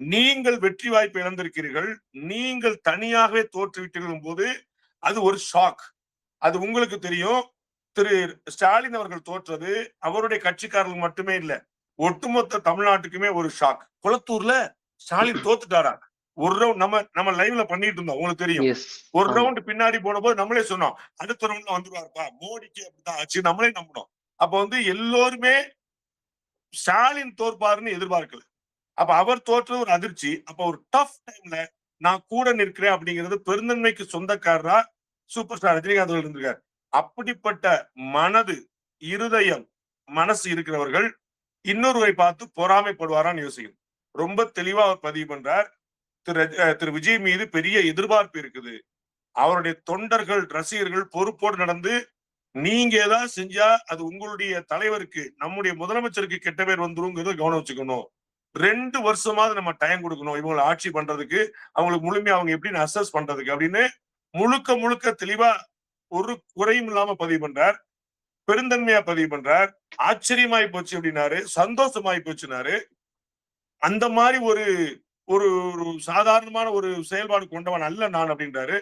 நீங்கள் வெற்றி வாய்ப்பு இழந்திருக்கிறீர்கள், நீங்கள் தனியாகவே தோற்றுவிட்டீர்கள் போது அது ஒரு ஷாக். அது உங்களுக்கு தெரியும். திரு ஸ்டாலின் அவர்கள் தோற்றது அவருடைய கட்சிக்காரர்கள் மட்டுமே இல்ல, ஒட்டுமொத்த தமிழ்நாட்டுக்குமே ஒரு ஷாக். குளத்தூர்ல ஸ்டாலின் தோத்துட்டாரா? ஒரு ரவுண்ட் நம்ம லைவ்ல பண்ணிட்டு இருந்தோம், உங்களுக்கு தெரியும். எஸ். ஒரு ஆமா. ரவுண்ட் பின்னாடி போனபோது நம்மளே சொன்னோம், அடுத்த ரவுண்ட்ல வந்துருவாருப்பா, மோடிக்கு அப்படித்தான் ஆச்சு, நம்மளே நம்பினோம். அப்ப வந்து எல்லோருமே ஸ்டாலின் தோற்பாருன்னு எதிர்பார்க்கல. அப்ப அவர் தோற்றது ஒரு அதிர்ச்சி. அப்ப ஒரு டஃப் டைம்ல நான் கூட நிற்கிறேன் அப்படிங்கிறது பெருந்தன்மைக்கு சொந்தக்காரரா சூப்பர் ஸ்டார் ரஜினிகாந்த் அவர்கள் இருந்திருக்காரு. அப்படிப்பட்ட மனது, இருதயம், மனசு இருக்கிறவர்கள் இன்னொருவரை பார்த்து பொறாமைப்படுவாரான்னு யோசிக்கணும். ரொம்ப தெளிவா அவர் பதிவு பண்றார். திரு விஜய் மீது பெரிய எதிர்பார்ப்பு இருக்குது. அவருடைய தொண்டர்கள், ரசிகர்கள் பொறுப்போடு நடந்து நீங்க ஏதாவது செஞ்சா அது உங்களுடைய தலைவருக்கு, நம்முடைய முதலமைச்சருக்கு கெட்ட பேர் வந்துருங்கிறத கவனம் வச்சுக்கணும். 2 வருஷமாவது நம்ம டைம் கொடுக்கணும் இவங்களை ஆட்சி பண்றதுக்கு, அவங்களுக்கு முழுமையா அவங்க எப்படின்னு அசஸ் பண்றதுக்கு அப்படின்னு முழுக்க முழுக்க தெளிவா ஒரு குறையும் இல்லாம பதிவு பண்றார். பெருந்தன்மையா பதிவு பண்றார். ஆச்சரியமாய் போச்சு அப்படின்னாரு, சந்தோஷமாய் போச்சுனாரு. அந்த மாதிரி ஒரு ஒரு ஒரு சாதாரணமான ஒரு செயல்பாடு கொண்டவன் அல்ல நான் அப்படின்றாரு.